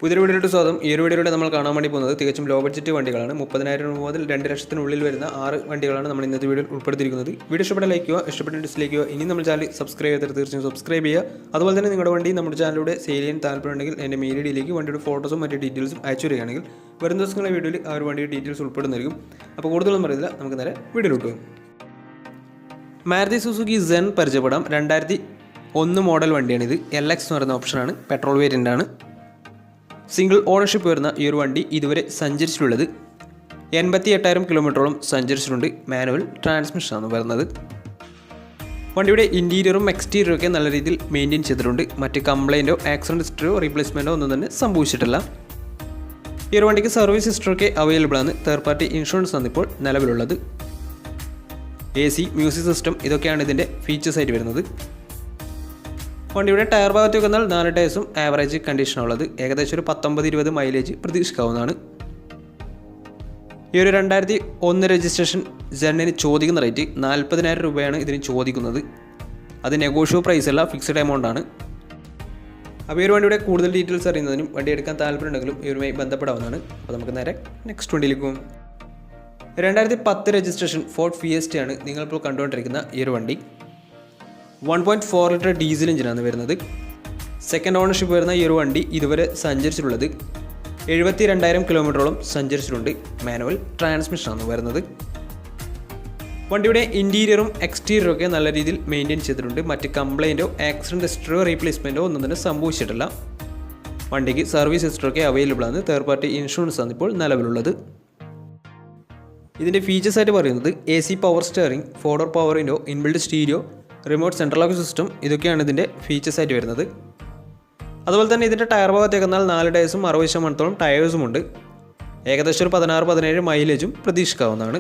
പുതിയ വീഡിയോയിലോട്ട് സ്വാഗതം. ഈ ഒരു വീഡിയോയിലൂടെ നമ്മൾ കാണാൻ വേണ്ടി പോകുന്നത് തികച്ചും ലോ ബഡ്ജറ്റ് വണ്ടികളാണ്. 30,000 രൂപ മുതൽ 2 ലക്ഷത്തിനുള്ളിൽ വരുന്ന 6 വണ്ടികളാണ് നമ്മൾ ഇന്നത്തെ വീഡിയോയിൽ ഉൾപ്പെടുത്തിയിരിക്കുന്നത്. വീഡിയോ ഇഷ്ടപ്പെട്ട ലൈക്ക് ചെയ്യുക, ഇഷ്ടപ്പെട്ട ഡിസ്ലൈക്ക് ചെയ്യുക. ഇനി നമ്മൾ ചാനൽ സബ്സ്ക്രൈബ് ചെയ്തിട്ട് തീർച്ചയായും സബ്സ്ക്രൈബ് ചെയ്യുക. അതുപോലെ തന്നെ നിങ്ങളുടെ വണ്ടി നമ്മുടെ ചാനലിലൂടെ സെയിൽ ചെയ്യാൻ താല്പര്യമുണ്ടെങ്കിൽ എൻ്റെ മെയിൽ ഐഡിയിലേക്ക് വണ്ടിയുടെ ഫോട്ടോസും മറ്റു ഡീറ്റെയിൽസും അയച്ചു വരികയാണെങ്കിൽ വരും ദിവസങ്ങളുടെ വീഡിയോയിൽ ആ ഒരു വണ്ടിയുടെ ഡീറ്റെയിൽസ് ഉൾപ്പെടുന്നതായിരിക്കും. അപ്പോൾ കൂടുതലൊന്നും പറയുന്നില്ല, നമുക്ക് നേരെ വീഡിയോയിലോട്ട് പോകും. മാരുതി സുസുക്കി സെൻ പരിചയപ്പെടാം. 2001 മോഡൽ വണ്ടിയാണിത്. LX എന്ന് പറയുന്ന ഓപ്ഷനാണ്, പെട്രോൾ വേരിയൻ്റ് ആണ്. സിംഗിൾ ഓണർഷിപ്പ് വരുന്ന ഈ ഒരു വണ്ടി ഇതുവരെ സഞ്ചരിച്ചിട്ടുള്ളത് 88,000 കിലോമീറ്ററോളം സഞ്ചരിച്ചിട്ടുണ്ട്. മാനുവൽ ട്രാൻസ്മിഷനാണ് വരുന്നത്. വണ്ടിയുടെ ഇൻറ്റീരിയറും എക്സ്റ്റീരിയറും ഒക്കെ നല്ല രീതിയിൽ മെയിൻറ്റെയിൻ ചെയ്തിട്ടുണ്ട്. മറ്റ് കംപ്ലൈൻറ്റോ ആക്സിഡൻറ്റ് ഹിസ്റ്ററിയോ റീപ്ലേസ്മെൻറ്റോ ഒന്നും തന്നെ സംഭവിച്ചിട്ടില്ല. ഈ ഒരു വണ്ടിക്ക് സർവീസ് ഹിസ്റ്ററൊക്കെ അവൈലബിൾ ആണ്. തേർഡ് പാർട്ടി ഇൻഷുറൻസ് ആണ് ഇപ്പോൾ നിലവിലുള്ളത്. AC, മ്യൂസിക് സിസ്റ്റം ഇതൊക്കെയാണ് ഇതിൻ്റെ ഫീച്ചേഴ്സ് ആയിട്ട് വരുന്നത്. വണ്ടിയുടെ ടയർ ഭാഗത്തേക്ക് വന്നാൽ 4 ടയേഴ്സും ആവറേജ് കണ്ടീഷനുള്ളത്. ഏകദേശം ഒരു 19-20 മൈലേജ് പ്രതീക്ഷിക്കാവുന്നതാണ്. ഈ ഒരു 2001 രജിസ്ട്രേഷൻ സെന്നിന് ചോദിക്കുന്ന റേറ്റ് 40,000 രൂപയാണ് ഇതിന് ചോദിക്കുന്നത്. അത് നെഗോഷ്യബിൾ പ്രൈസ് അല്ല, ഫിക്സഡ് എമൗണ്ട് ആണ്. അപ്പോൾ ഈ ഒരു വണ്ടിയുടെ കൂടുതൽ ഡീറ്റെയിൽസ് അറിയുന്നതിനും വണ്ടി എടുക്കാൻ താല്പര്യമുണ്ടെങ്കിലും ഇവരുമായി ബന്ധപ്പെടാവുന്നതാണ്. അപ്പോൾ നമുക്ക് നേരെ നെക്സ്റ്റ് വണ്ടിയിലേക്ക് പോകും. 2010 രജിസ്ട്രേഷൻ ഫോർഡ് ഫിയസ്റ്റയാണ് നിങ്ങളിപ്പോൾ കണ്ടുകൊണ്ടിരിക്കുന്ന ഈ ഒരു വണ്ടി. 1.4 ലിറ്റർ ഡീസൽ എഞ്ചിനാണ് വരുന്നത്. സെക്കൻഡ് ഓണർഷിപ്പ് വരുന്ന ഈ ഒരു വണ്ടി ഇതുവരെ സഞ്ചരിച്ചിട്ടുള്ളത് 72,000 കിലോമീറ്ററോളം സഞ്ചരിച്ചിട്ടുണ്ട്. മാനുവൽ ട്രാൻസ്മിഷനാണ് വരുന്നത്. വണ്ടിയുടെ ഇൻറ്റീരിയറും എക്സ്റ്റീരിയറും ഒക്കെ നല്ല രീതിയിൽ മെയിൻറ്റെയിൻ ചെയ്തിട്ടുണ്ട്. മറ്റ് കംപ്ലൈൻറ്റോ ആക്സിഡൻറ്റ് ഹിസ്റ്ററിയോ റീപ്ലേസ്മെൻറ്റോ ഒന്നും തന്നെ സംഭവിച്ചിട്ടില്ല. വണ്ടിക്ക് സർവീസ് ഹിസ്റ്ററൊക്കെ അവൈലബിൾ ആണ്. തേർഡ് പാർട്ടി ഇൻഷുറൻസ് ആണ് ഇപ്പോൾ നിലവിലുള്ളത്. ഇതിൻ്റെ ഫീച്ചേഴ്സ് ആയിട്ട് പറയുന്നത് AC power steering, four door power window, inbuilt stereo, remote central lock system ഇതൊക്കെയാണ് ഇതിൻ്റെ ഫീച്ചേഴ്സ് ആയിട്ട് വരുന്നത്. അതുപോലെ തന്നെ ഇതിൻ്റെ ടയർ ഭാഗത്തേക്ക് വന്നാൽ 4 ടയേഴ്സും 60% ടയേഴ്സും ഉണ്ട്. ഏകദേശം ഒരു 16-17 മൈലേജും പ്രതീക്ഷിക്കാവുന്നതാണ്.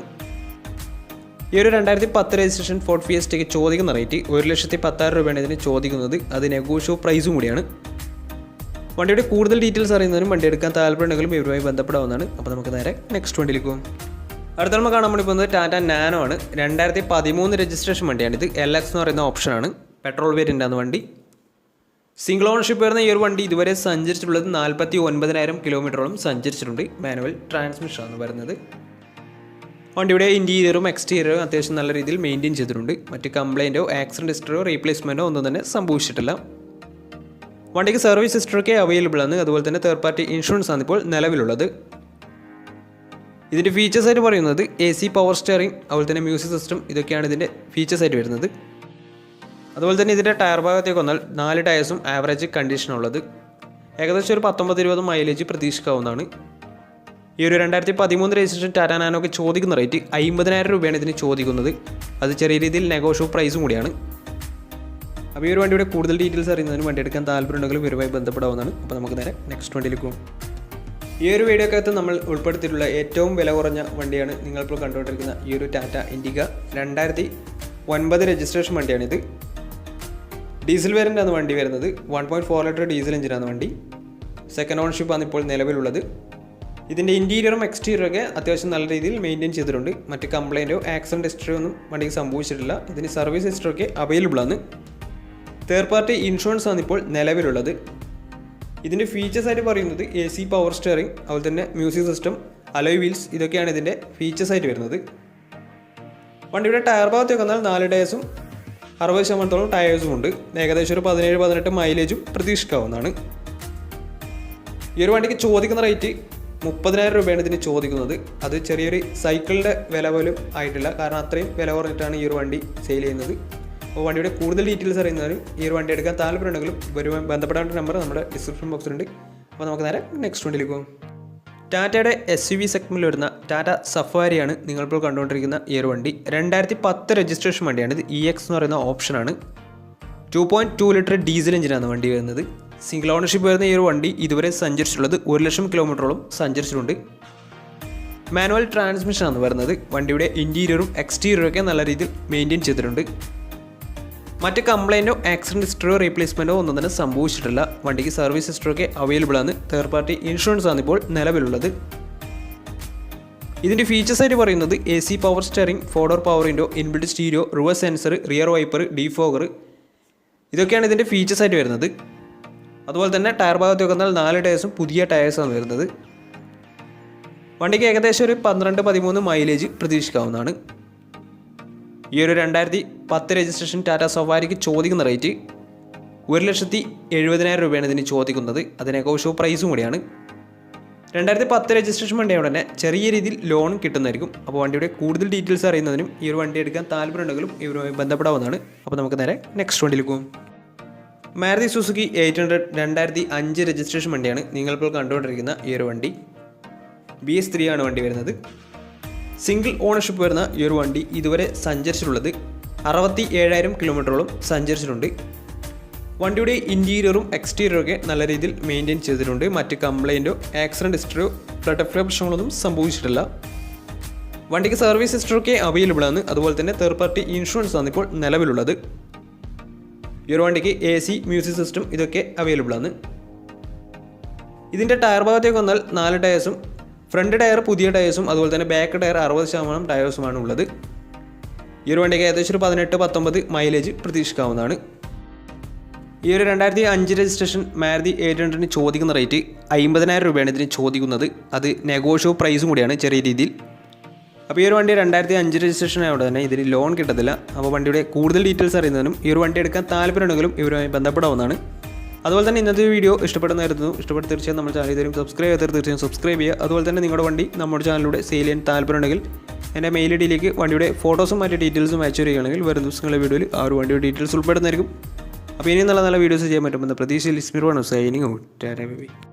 ഈ ഒരു 2010 രജിസ്ട്രേഷൻ ഫോർഡ് ഫിയസ്റ്റയ്ക്ക് ചോദിക്കുന്ന റേറ്റ് 1,10,000 രൂപയാണ് ഇതിന് ചോദിക്കുന്നത്. അത് നെഗോഷ്യബിൾ പ്രൈസും കൂടിയാണ്. വണ്ടിയുടെ കൂടുതൽ ഡീറ്റെയിൽസ് അറിയുന്നതിനും വണ്ടി എടുക്കാൻ താല്പര്യമുണ്ടെങ്കിലും ഇവരുമായി ബന്ധപ്പെടാവുന്നതാണ്. അപ്പോൾ നമുക്ക് നേരെ നെക്സ്റ്റ് വണ്ടിയിലേക്ക് പോകും. അടുത്ത നമ്മൾ കാണാൻ വേണ്ടി പോകുന്നത് ടാറ്റ നാനോ ആണ്. 2013 രജിസ്ട്രേഷൻ വണ്ടിയാണിത്. LX എന്ന് പറയുന്ന ഓപ്ഷനാണ്, പെട്രോൾ വേരിയൻ്റ് ആണ് വണ്ടി. സിംഗിൾ ഓണർഷിപ്പ് വരുന്ന ഈ ഒരു വണ്ടി ഇതുവരെ സഞ്ചരിച്ചിട്ടുള്ളത് 49,000 കിലോമീറ്ററോളം സഞ്ചരിച്ചിട്ടുണ്ട്. മാനുവൽ ട്രാൻസ്മിഷനാണ് വരുന്നത്. വണ്ടിയുടെ ഇൻറ്റീരിയറും എക്സ്റ്റീരിയറും അത്യാവശ്യം നല്ല രീതിയിൽ മെയിൻറ്റെയിൻ ചെയ്തിട്ടുണ്ട്. മറ്റ് കംപ്ലൈൻറ്റോ ആക്സിഡൻറ്റ് ഹിസ്റ്ററിയോ റീപ്ലേസ്മെൻറ്റോ ഒന്നും തന്നെ സംഭവിച്ചിട്ടില്ല. വണ്ടിക്ക് സർവീസ് ഹിസ്റ്ററൊക്കെ അവൈലബിൾ ആണ്. അതുപോലെ തന്നെ തേർഡ് പാർട്ടി ഇൻഷുറൻസ് ആണ് ഇപ്പോൾ നിലവിലുള്ളത്. ഇതിൻ്റെ ഫീച്ചേഴ്സ് ആയിട്ട് പറയുന്നത് AC പവർ സ്റ്റിയറിംഗ്, അതുപോലെ തന്നെ മ്യൂസിക് സിസ്റ്റം ഇതൊക്കെയാണ് ഇതിൻ്റെ ഫീച്ചേഴ്സ് ആയിട്ട് വരുന്നത്. അതുപോലെ തന്നെ ഇതിൻ്റെ ടയർ ഭാഗത്തേക്ക് വന്നാൽ 4 ടയേഴ്സും ആവറേജ് കണ്ടീഷനുള്ളത്. ഏകദേശം ഒരു 19-20 മൈലേജ് പ്രതീക്ഷിക്കാവുന്നതാണ്. ഈ ഒരു 2013 രജിസ്ട്രേഷൻ ടാറ്റ നാനോക്ക് ചോദിക്കുന്ന റേറ്റ് 50,000 രൂപയാണ് ഇതിന് ചോദിക്കുന്നത്. അത് ചെറിയ രീതിയിൽ നെഗോഷ്യബിൾ പ്രൈസും കൂടിയാണ്. അപ്പോൾ ഈ ഒരു വണ്ടിയുടെ കൂടുതൽ ഡീറ്റെയിൽസ് അറിയുന്നതിന് വണ്ടി എടുക്കാൻ താല്പര്യമുണ്ടെങ്കിലും ഇവരുമായി ബന്ധപ്പെടാവുന്നതാണ്. അപ്പോൾ നമുക്ക് നേരെ നെക്സ്റ്റ് വണ്ടിയിലേക്ക് പോകും. ഈ ഒരു വീഡിയോക്കകത്ത് നമ്മൾ ഉൾപ്പെടുത്തിയിട്ടുള്ള ഏറ്റവും വില കുറഞ്ഞ വണ്ടിയാണ് നിങ്ങളിപ്പോൾ കണ്ടുകൊണ്ടിരിക്കുന്ന ഈ ഒരു ടാറ്റ ഇൻഡിക. 2009 രജിസ്ട്രേഷൻ വണ്ടിയാണിത്. ഡീസൽ വേരിയൻ്റാണ് വണ്ടി വരുന്നത്. 1.4 ലിറ്റർ ഡീസൽ എഞ്ചിനാണ് വണ്ടി. സെക്കൻഡ് ഓണർഷിപ്പാണ് ഇപ്പോൾ നിലവിലുള്ളത്. ഇതിൻ്റെ ഇൻറ്റീരിയറും എക്സ്റ്റീരിയറും ഒക്കെ അത്യാവശ്യം നല്ല രീതിയിൽ മെയിൻറ്റെയിൻ ചെയ്തിട്ടുണ്ട്. മറ്റ് കംപ്ലൈൻറ്റോ ആക്സിഡൻറ്റ് ഹിസ്റ്ററിയോ ഒന്നും വണ്ടിക്ക് സംഭവിച്ചിട്ടില്ല. ഇതിന് സർവീസ് ഹിസ്റ്ററൊക്കെ അവൈലബിൾ ആണ്. തേർഡ് പാർട്ടി ഇൻഷുറൻസ് ആണ് ഇപ്പോൾ നിലവിലുള്ളത്. ഇതിൻ്റെ ഫീച്ചേഴ്സ് ആയിട്ട് പറയുന്നത് AC പവർ സ്റ്റിയറിംഗ്, അതുപോലെ തന്നെ മ്യൂസിക് സിസ്റ്റം, അലോയ് വീൽസ് ഇതൊക്കെയാണ് ഇതിൻ്റെ ഫീച്ചേഴ്സ് ആയിട്ട് വരുന്നത്. വണ്ടിയുടെ ടയർ ഭാഗത്തേക്ക് വന്നാൽ 4 ടയേഴ്സും 60% ടയേഴ്സും ഉണ്ട്. ഏകദേശം ഒരു 17-18 മൈലേജും പ്രതീക്ഷിക്കാവുന്നതാണ്. ഈ ഒരു വണ്ടിക്ക് ചോദിക്കുന്ന റേറ്റ് 30,000 രൂപയാണ് ഇതിന് ചോദിക്കുന്നത്. അത് ചെറിയൊരു സൈക്കിളിൻ്റെ വില പോലും ആയിട്ടില്ല. കാരണം അത്രയും വില കുറഞ്ഞിട്ടാണ് ഈ ഒരു വണ്ടി സെയിൽ ചെയ്യുന്നത്. അപ്പോൾ വണ്ടിയുടെ കൂടുതൽ ഡീറ്റെയിൽസ് അറിയുന്നതിനും ഈ ഒരു വണ്ടി എടുക്കാൻ താല്പര്യമുണ്ടെങ്കിലും ഇവരുമായി ബന്ധപ്പെടേണ്ട നമ്പർ നമ്മുടെ ഡിസ്ക്രിപ്ഷൻ ബോക്സിലുണ്ട്. അപ്പോൾ നമുക്ക് നേരെ നെക്സ്റ്റ് വണ്ടിയിലേക്ക് പോകും. ടാറ്റയുടെ SUV സെഗ്മെൻറ്റിൽ വരുന്ന ടാറ്റ സഫാരിയാണ് നിങ്ങളിപ്പോൾ കണ്ടുകൊണ്ടിരിക്കുന്ന ഈ ഒരു വണ്ടി. 2010 രജിസ്ട്രേഷൻ വണ്ടിയാണ്. ഇത് EX എന്ന് പറയുന്ന ഓപ്ഷനാണ്. 2.2 ലിറ്റർ ഡീസൽ എഞ്ചിനാണ് വണ്ടി വരുന്നത്. സിംഗിൾ ഓണർഷിപ്പ് വരുന്ന ഈ ഒരു വണ്ടി ഇതുവരെ സഞ്ചരിച്ചിട്ടുള്ളത് 1,00,000 കിലോമീറ്ററോളം സഞ്ചരിച്ചിട്ടുണ്ട്. മാനുവൽ ട്രാൻസ്മിഷനാണ് വരുന്നത്. വണ്ടിയുടെ ഇൻറ്റീരിയറും എക്സ്റ്റീരിയറും ഒക്കെ നല്ല രീതിയിൽ മെയിൻറ്റെയിൻ ചെയ്തിട്ടുണ്ട്. മറ്റ് കംപ്ലൈൻറ്റോ ആക്സിഡൻറ്റ് ഹിസ്റ്ററിയോ റീപ്ലേസ്മെൻറ്റോ ഒന്നും തന്നെ സംഭവിച്ചിട്ടില്ല. വണ്ടിക്ക് സർവീസ് ഹിസ്റ്ററൊക്കെ അവൈലബിൾ ആണ്. തേർഡ് പാർട്ടി ഇൻഷുറൻസ് ആണ് ഇപ്പോൾ നിലവിലുള്ളത്. ഇതിൻ്റെ ഫീച്ചേഴ്സ് ആയിട്ട് പറയുന്നത് AC power steering, four door power window, inbuilt stereo, reverse sensor, rear wiper, defogger ഇതൊക്കെയാണ് ഇതിൻ്റെ ഫീച്ചേഴ്സ് ആയിട്ട് വരുന്നത്. അതുപോലെ തന്നെ ടയർ ഭാഗത്ത് നോക്കുന്നാൽ 4 ടയേഴ്സും പുതിയ ടയേഴ്സാണ് വരുന്നത്. വണ്ടിക്ക് ഏകദേശം ഒരു 12-13 മൈലേജ് പ്രതീക്ഷിക്കാവുന്നതാണ്. ഈ ഒരു 2010 രജിസ്ട്രേഷൻ ടാറ്റ സഫാരിക്ക് ചോദിക്കുന്ന റേറ്റ് 1,70,000 രൂപയാണ് ഇതിന് ചോദിക്കുന്നത്. അത് നെഗോഷ്യബിൾ പ്രൈസും കൂടിയാണ്. 2010 രജിസ്ട്രേഷൻ വണ്ടിയായതുകൊണ്ട് തന്നെ ചെറിയ രീതിയിൽ ലോൺ കിട്ടുന്നതായിരിക്കും. അപ്പോൾ വണ്ടിയുടെ കൂടുതൽ ഡീറ്റെയിൽസ് അറിയുന്നതിനും ഈ ഒരു വണ്ടി എടുക്കാൻ താല്പര്യമുണ്ടെങ്കിലും ഇവരുമായി ബന്ധപ്പെടാവുന്നതാണ്. അപ്പോൾ നമുക്ക് നേരെ നെക്സ്റ്റ് വണ്ടിയിൽ പോകും. മാരുതി സുസുക്കി 800 2005 രജിസ്ട്രേഷൻ വണ്ടിയാണ് നിങ്ങളിപ്പോൾ കണ്ടുകൊണ്ടിരിക്കുന്ന ഈ ഒരു വണ്ടി. BS3 ആണ് വണ്ടി വരുന്നത്. സിംഗിൾ ഓണർഷിപ്പ് വരുന്ന ഈ ഒരു വണ്ടി ഇതുവരെ സഞ്ചരിച്ചിട്ടുള്ളത് 67,000 കിലോമീറ്ററോളം സഞ്ചരിച്ചിട്ടുണ്ട്. വണ്ടിയുടെ ഇൻറ്റീരിയറും എക്സ്റ്റീരിയറും ഒക്കെ നല്ല രീതിയിൽ മെയിൻറ്റെയിൻ ചെയ്തിട്ടുണ്ട്. മറ്റ് കംപ്ലൈൻറ്റോ ആക്സിഡൻറ്റ് ഹിസ്റ്ററിയോ ഫ്ലഡ് പ്രശ്നങ്ങളൊന്നും സംഭവിച്ചിട്ടില്ല. വണ്ടിക്ക് സർവീസ് ഹിസ്റ്ററൊക്കെ അവൈലബിൾ ആണ്. അതുപോലെ തന്നെ തേർഡ് പാർട്ടി ഇൻഷുറൻസ് ആണ് ഇപ്പോൾ നിലവിലുള്ളത്. ഈ ഒരു വണ്ടിക്ക് AC, മ്യൂസിക് സിസ്റ്റം ഇതൊക്കെ അവൈലബിൾ ആണ്. ഇതിൻ്റെ ടയർ ഭാഗത്തേക്ക് വന്നാൽ 4 ടയേഴ്സും ഫ്രണ്ട് ടയർ പുതിയ ടയേഴ്സും അതുപോലെ തന്നെ ബാക്ക് ടയർ 60% ടയേഴ്സുമാണ് ഉള്ളത്. ഈ ഒരു വണ്ടിക്ക് ഏകദേശം ഒരു 18-19 മൈലേജ് പ്രതീക്ഷിക്കാവുന്നതാണ്. ഈ ഒരു 2005 രജിസ്ട്രേഷൻ മാരുതി 800 ചോദിക്കുന്ന റേറ്റ് 50,000 രൂപയാണ് ഇതിന് ചോദിക്കുന്നത്. അത് നെഗോഷ്യബിൾ പ്രൈസും കൂടിയാണ് ചെറിയ രീതിയിൽ. അപ്പോൾ ഈ ഒരു വണ്ടി 2005 രജിസ്ട്രേഷൻ ആയതുകൊണ്ട് തന്നെ ഇതിന് ലോൺ കിട്ടത്തില്ല. അപ്പോൾ വണ്ടിയുടെ കൂടുതൽ ഡീറ്റെയിൽസ് അറിയുന്നതിനും ഈ ഒരു വണ്ടി എടുക്കാൻ താല്പര്യമുണ്ടെങ്കിലും ഇവരുമായി ബന്ധപ്പെടാവുന്നതാണ്. അതുപോലെ തന്നെ ഇന്നത്തെ വീഡിയോ ഇഷ്ടപ്പെടുന്നതായിരുന്നു. ഇഷ്ടപ്പെട്ട് തീർച്ചയായും നമ്മുടെ ചാനൽ തരും സബ്സ്ക്രൈബ് ചെയ്താൽ തീർച്ചയായും സബ്സ്ക്രൈബ് ചെയ്യുക. അതുപോലെ തന്നെ നിങ്ങളുടെ വണ്ടി നമ്മുടെ ചാനലിലൂടെ സെയിൽ ചെയ്യാൻ താല്പര്യമുണ്ടെങ്കിൽ എൻ്റെ മെയിൽ ഐഡിയിലേക്ക് വണ്ടിയുടെ ഫോട്ടോസും മറ്റ് ഡീറ്റെയിൽസും അയച്ചു തരികയാണെങ്കിൽ വരും ദിവസങ്ങളിലെ വീഡിയോയിൽ ആ ഒരു വണ്ടിയുടെ ഡീറ്റെയിൽസ് ഉൾപ്പെടുന്നതായിരിക്കും. അപ്പോൾ ഇനിയും നല്ല വീഡിയോസ് ചെയ്യാൻ പറ്റുമെന്ന പ്രതീക്ഷയിൽ ഇസ്മിർ ആണ് സൈനിങ് ഔട്ട്.